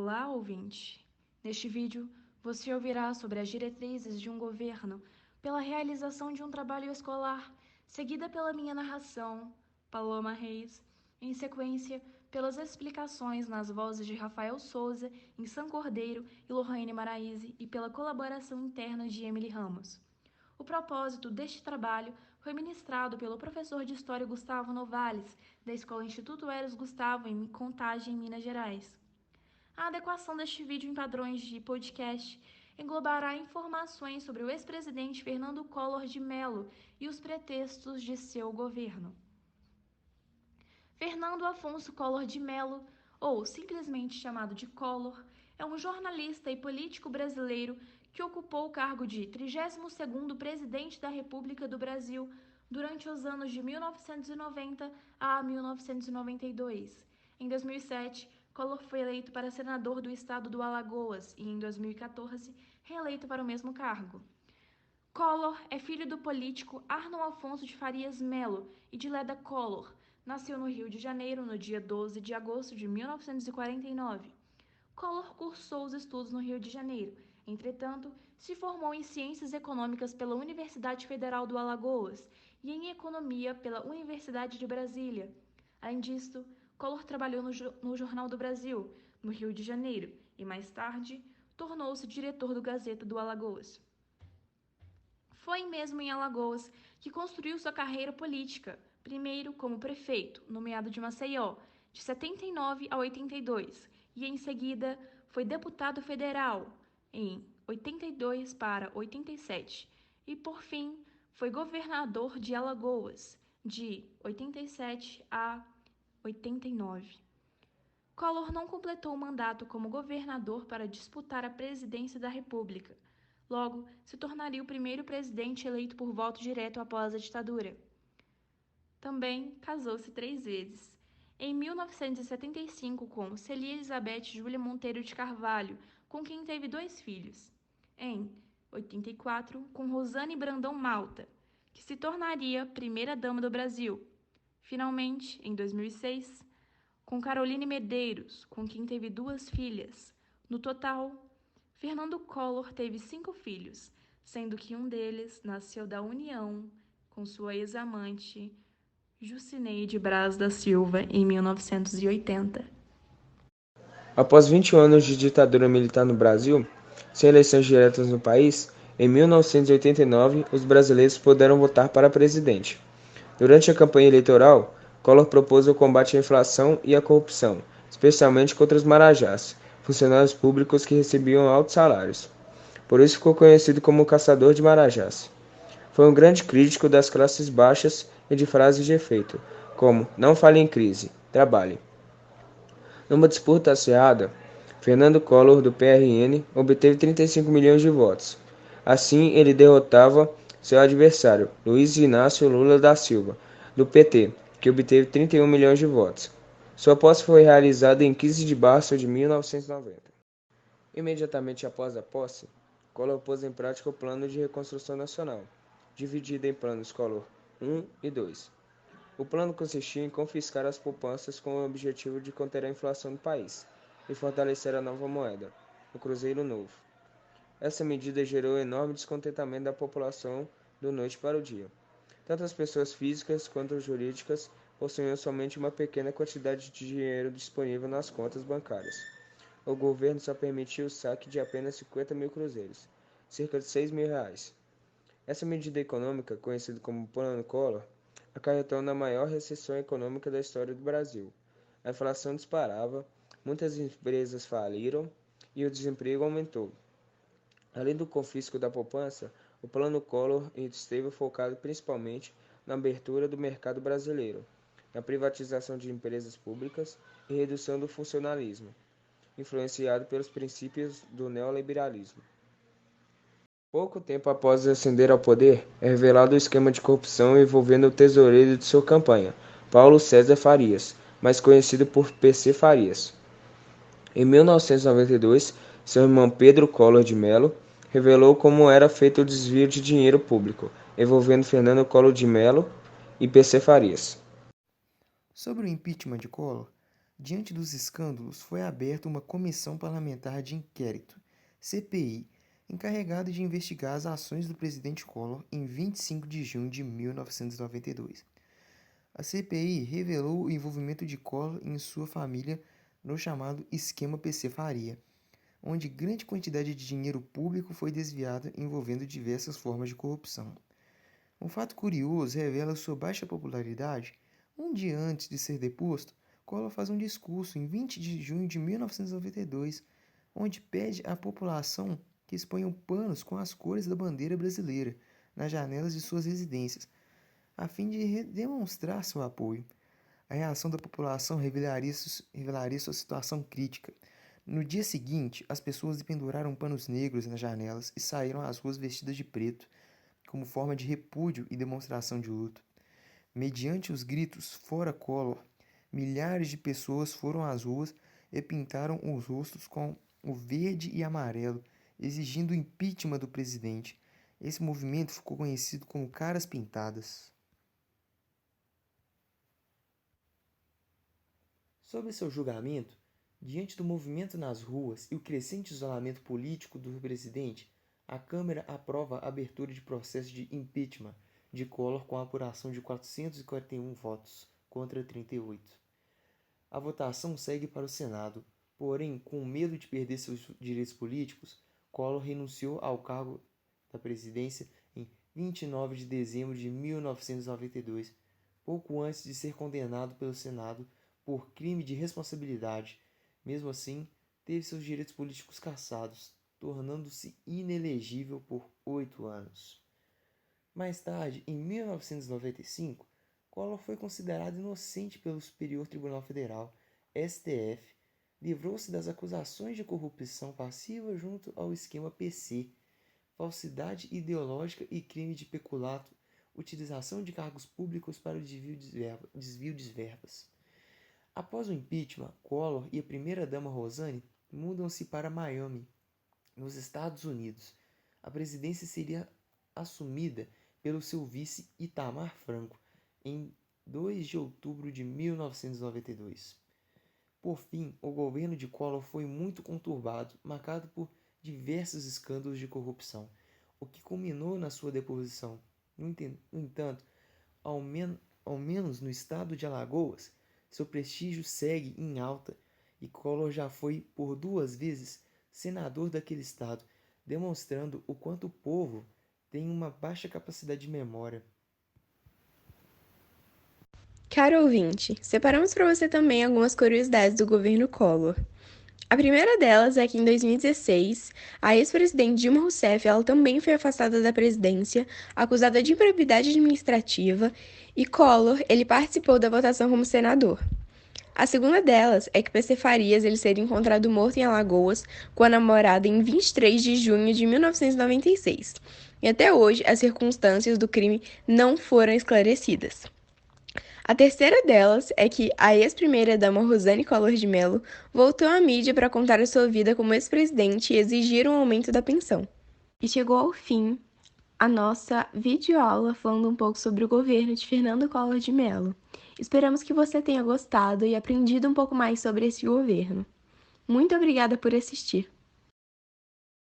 Olá, ouvinte! Neste vídeo, você ouvirá sobre as diretrizes de um governo pela realização de um trabalho escolar, seguida pela minha narração, Paloma Reis, em sequência pelas explicações nas vozes de Rafael Souza, Insan Cordeiro e Lohane Maraíze e pela colaboração interna de Emily Ramos. O propósito deste trabalho foi ministrado pelo professor de História Gustavo Novales, da Escola Instituto Eros Gustavo, em Contagem, Minas Gerais. A adequação deste vídeo em padrões de podcast englobará informações sobre o ex-presidente Fernando Collor de Mello e os pretextos de seu governo. Fernando Afonso Collor de Mello, ou simplesmente chamado de Collor, é um jornalista e político brasileiro que ocupou o cargo de 32º presidente da República do Brasil durante os anos de 1990 a 1992. Em 2007, Collor foi eleito para senador do estado do Alagoas e, em 2014, reeleito para o mesmo cargo. Collor é filho do político Arnon Afonso de Farias Mello e de Leda Collor. Nasceu no Rio de Janeiro no dia 12 de agosto de 1949. Collor cursou os estudos no Rio de Janeiro. Entretanto, se formou em Ciências Econômicas pela Universidade Federal do Alagoas e em Economia pela Universidade de Brasília. Além disso, Collor trabalhou no Jornal do Brasil, no Rio de Janeiro, e mais tarde tornou-se diretor do Gazeta do Alagoas. Foi mesmo em Alagoas que construiu sua carreira política, primeiro como prefeito, nomeado de Maceió, de 79 a 82, e em seguida foi deputado federal, em 82 para 87, e por fim foi governador de Alagoas, de 87 a 89. Collor não completou o mandato como governador para disputar a presidência da República. Logo, se tornaria o primeiro presidente eleito por voto direto após a ditadura. Também casou-se 3 vezes. Em 1975, com Celia Elizabeth Júlia Monteiro de Carvalho, com quem teve 2 filhos. Em 84, com Rosane Brandão Malta, que se tornaria primeira-dama do Brasil. Finalmente, em 2006, com Caroline Medeiros, com quem teve 2 filhas. No total, Fernando Collor teve 5 filhos, sendo que um deles nasceu da união com sua ex-amante, Jucineide Braz da Silva, em 1980. Após 21 anos de ditadura militar no Brasil, sem eleições diretas no país, em 1989 os brasileiros puderam votar para presidente. Durante a campanha eleitoral, Collor propôs o combate à inflação e à corrupção, especialmente contra os marajás, funcionários públicos que recebiam altos salários. Por isso ficou conhecido como o caçador de marajás. Foi um grande crítico das classes baixas e de frases de efeito, como "não fale em crise, trabalhe". Numa disputa acirrada, Fernando Collor, do PRN, obteve 35 milhões de votos. Assim, ele derrotava seu adversário, Luiz Inácio Lula da Silva, do PT, que obteve 31 milhões de votos. Sua posse foi realizada em 15 de março de 1990. Imediatamente após a posse, Collor pôs em prática o Plano de Reconstrução Nacional, dividido em planos Collor I e II. O plano consistia em confiscar as poupanças com o objetivo de conter a inflação do país e fortalecer a nova moeda, o Cruzeiro Novo. Essa medida gerou enorme descontentamento da população do noite para o dia. Tanto as pessoas físicas quanto as jurídicas possuíam somente uma pequena quantidade de dinheiro disponível nas contas bancárias. O governo só permitiu o saque de apenas 50 mil cruzeiros, cerca de R$ 6.000. Essa medida econômica, conhecida como Plano Collor, acarretou na maior recessão econômica da história do Brasil. A inflação disparava, muitas empresas faliram e o desemprego aumentou. Além do confisco da poupança, o Plano Collor esteve focado principalmente na abertura do mercado brasileiro, na privatização de empresas públicas e redução do funcionalismo, influenciado pelos princípios do neoliberalismo. Pouco tempo após ascender ao poder, é revelado o esquema de corrupção envolvendo o tesoureiro de sua campanha, Paulo César Farias, mais conhecido por PC Farias. Em 1992, seu irmão Pedro Collor de Mello revelou como era feito o desvio de dinheiro público, envolvendo Fernando Collor de Mello e PC Farias. Sobre o impeachment de Collor, Diante dos escândalos, foi aberta uma comissão parlamentar de inquérito, CPI, encarregada de investigar as ações do presidente Collor em 25 de junho de 1992. A CPI revelou o envolvimento de Collor e sua família no chamado Esquema PC Faria, onde grande quantidade de dinheiro público foi desviada envolvendo diversas formas de corrupção. Um fato curioso revela sua baixa popularidade. Um dia antes de ser deposto, Collor faz um discurso em 20 de junho de 1992, onde pede à população que exponham panos com as cores da bandeira brasileira nas janelas de suas residências, a fim de demonstrar seu apoio. A reação da população revelaria sua situação crítica. No dia seguinte, as pessoas penduraram panos negros nas janelas e saíram às ruas vestidas de preto, como forma de repúdio e demonstração de luto. Mediante os gritos "Fora Collor", milhares de pessoas foram às ruas e pintaram os rostos com o verde e amarelo, exigindo o impeachment do presidente. Esse movimento ficou conhecido como Caras Pintadas. Sobre seu julgamento, diante do movimento nas ruas e o crescente isolamento político do presidente, a Câmara aprova a abertura de processo de impeachment de Collor com a apuração de 441 votos contra 38. A votação segue para o Senado, porém, com medo de perder seus direitos políticos, Collor renunciou ao cargo da presidência em 29 de dezembro de 1992, pouco antes de ser condenado pelo Senado por crime de responsabilidade. Mesmo assim, teve seus direitos políticos cassados, tornando-se inelegível por 8 anos. Mais tarde, em 1995, Collor foi considerado inocente pelo Superior Tribunal Federal, STF, livrou-se das acusações de corrupção passiva junto ao esquema PC, falsidade ideológica e crime de peculato, utilização de cargos públicos para o desvio de verbas. Após o impeachment, Collor e a primeira-dama Rosane mudam-se para Miami, nos Estados Unidos. A presidência seria assumida pelo seu vice Itamar Franco em 2 de outubro de 1992. Por fim, o governo de Collor foi muito conturbado, marcado por diversos escândalos de corrupção, o que culminou na sua deposição. No entanto, ao menos no estado de Alagoas, seu prestígio segue em alta e Collor já foi por 2 vezes senador daquele estado, demonstrando o quanto o povo tem uma baixa capacidade de memória. Caro ouvinte, separamos para você também algumas curiosidades do governo Collor. A primeira delas é que em 2016, a ex-presidente Dilma Rousseff ela também foi afastada da presidência, acusada de improbidade administrativa, e Collor ele participou da votação como senador. A segunda delas é que PC Farias ele seria encontrado morto em Alagoas com a namorada em 23 de junho de 1996. E até hoje, as circunstâncias do crime não foram esclarecidas. A terceira delas é que a ex-primeira-dama Rosane Collor de Mello voltou à mídia para contar a sua vida como ex-presidente e exigir um aumento da pensão. E chegou ao fim a nossa videoaula falando um pouco sobre o governo de Fernando Collor de Mello. Esperamos que você tenha gostado e aprendido um pouco mais sobre esse governo. Muito obrigada por assistir!